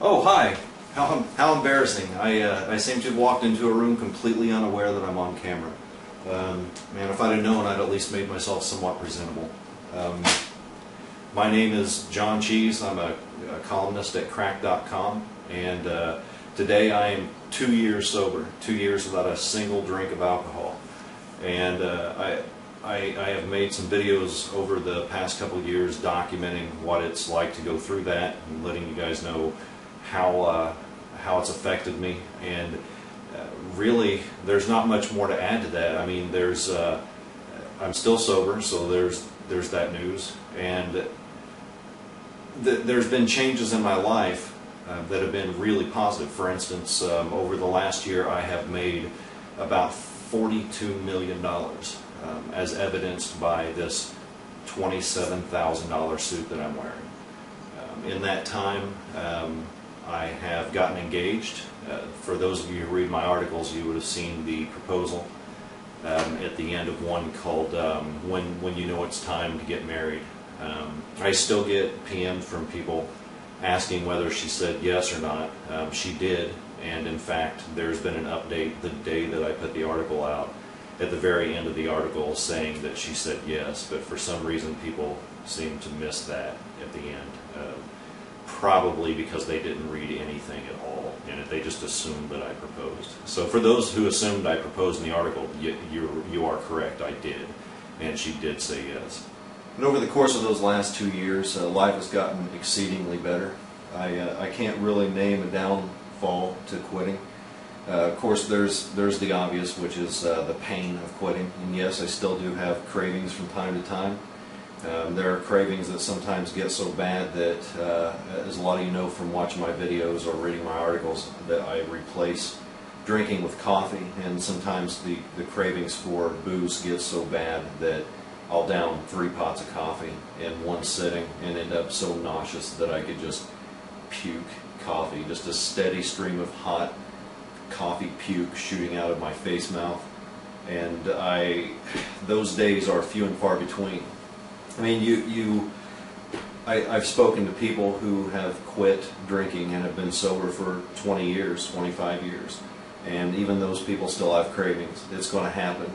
Oh, hi. How embarrassing. I seem to have walked into a room completely unaware that I'm on camera. Man, if I'd have known, I'd at least made myself somewhat presentable. My name is John Cheese. I'm a columnist at Cracked.com, and today I am 2 years sober, 2 years without a single drink of alcohol. And I have made some videos over the past couple of years documenting what it's like to go through that and letting you guys know how it's affected me. And really, there's not much more to add to that. I mean, I'm still sober, so there's that news. And there's been changes in my life that have been really positive. For instance, over the last year, I have made about $42 million, as evidenced by this $27,000 suit that I'm wearing. In that time, I have gotten engaged. For those of you who read my articles, you would have seen the proposal at the end of one called When You Know It's Time to Get Married. I still get PMs from people asking whether she said yes or not. She did, and in fact there's been an update the day that I put the article out, at the very end of the article, saying that she said yes, but for some reason people seem to miss that at the end. Probably because they didn't read anything at all, and they just assumed that I proposed. So for those who assumed I proposed in the article, you are correct, I did, and she did say yes. And over the course of those last 2 years, life has gotten exceedingly better. I can't really name a downfall to quitting. Of course, there's the obvious, which is the pain of quitting. And yes, I still do have cravings from time to time. There are cravings that sometimes get so bad that, as a lot of you know from watching my videos or reading my articles, that I replace drinking with coffee. And sometimes the cravings for booze get so bad that I'll down 3 pots of coffee in one sitting and end up so nauseous that I could just puke coffee, just a steady stream of hot coffee puke shooting out of my face mouth. And those days are few and far between. I mean, I've spoken to people who have quit drinking and have been sober for 20 years, 25 years, and even those people still have cravings. It's going to happen.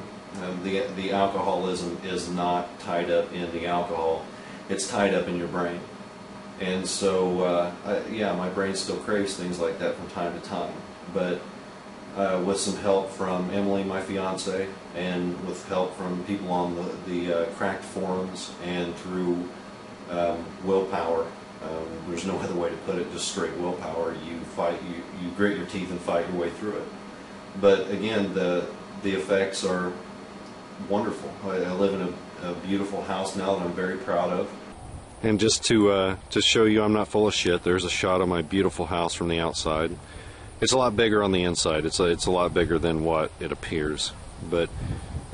The alcoholism is not tied up in the alcohol, it's tied up in your brain. And so, yeah, my brain still craves things like that from time to time. But with some help from Emily, my fiance, and with help from people on the Cracked forums and through willpower, there's no other way to put it, just straight willpower. You grit your teeth and fight your way through it. But again, the effects are wonderful. I live in a beautiful house now that I'm very proud of. And just to show you I'm not full of shit, there's a shot of my beautiful house from the outside. It's a lot bigger on the inside. It's a lot bigger than what it appears, but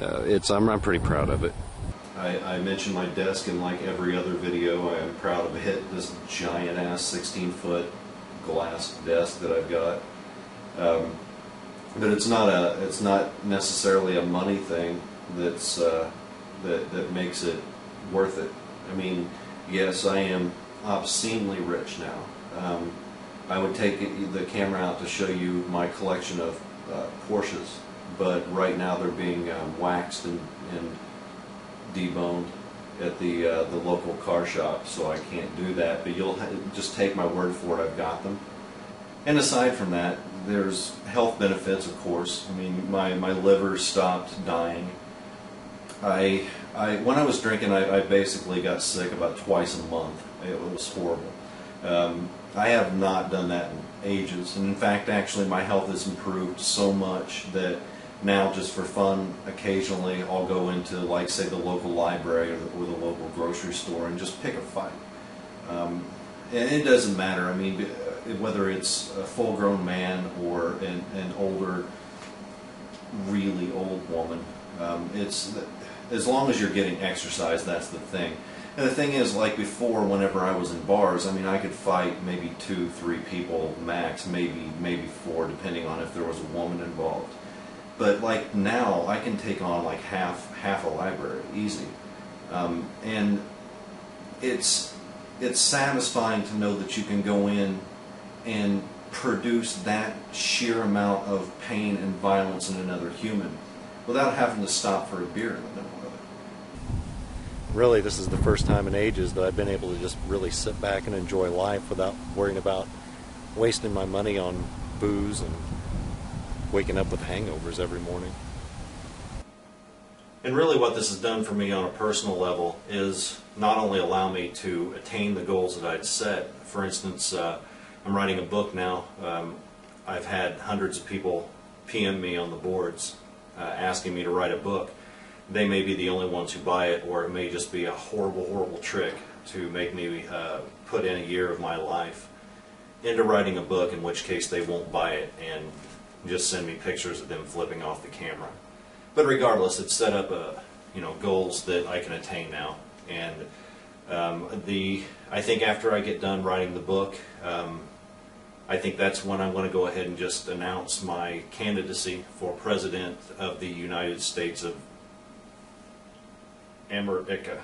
I'm pretty proud of it. I mentioned my desk in like every other video. I'm proud of it. This giant ass 16-foot glass desk that I've got. But it's not necessarily a money thing that makes it worth it. I mean, yes, I am obscenely rich now. I would take the camera out to show you my collection of Porsches, but right now they're being waxed and deboned at the local car shop, so I can't do that. But you'll just take my word for it, I've got them. And aside from that, there's health benefits, of course. I mean, my liver stopped dying. When I was drinking, I basically got sick about twice a month. It was horrible. I have not done that in ages, and in fact, actually, my health has improved so much that now, just for fun, occasionally I'll go into, like, say, the local library or the local grocery store and just pick a fight. And it doesn't matter. I mean, whether it's a full-grown man or an older, really old woman, as long as you're getting exercise, that's the thing. And the thing is, like before, whenever I was in bars, I mean, I could fight maybe 2, 3 people max, maybe 4, depending on if there was a woman involved. But like now, I can take on like half a library, easy. And it's satisfying to know that you can go in and produce that sheer amount of pain and violence in another human without having to stop for a beer in the middle of it. Really, this is the first time in ages that I've been able to just really sit back and enjoy life without worrying about wasting my money on booze and waking up with hangovers every morning. And really what this has done for me on a personal level is not only allow me to attain the goals that I'd set. For instance, I'm writing a book now. I've had hundreds of people PM me on the boards asking me to write a book. They may be the only ones who buy it, or it may just be a horrible, horrible trick to make me put in a year of my life into writing a book, in which case they won't buy it and just send me pictures of them flipping off the camera. But regardless, it's set up goals that I can attain now. And I think after I get done writing the book, I think that's when I'm going to go ahead and just announce my candidacy for President of the United States of America.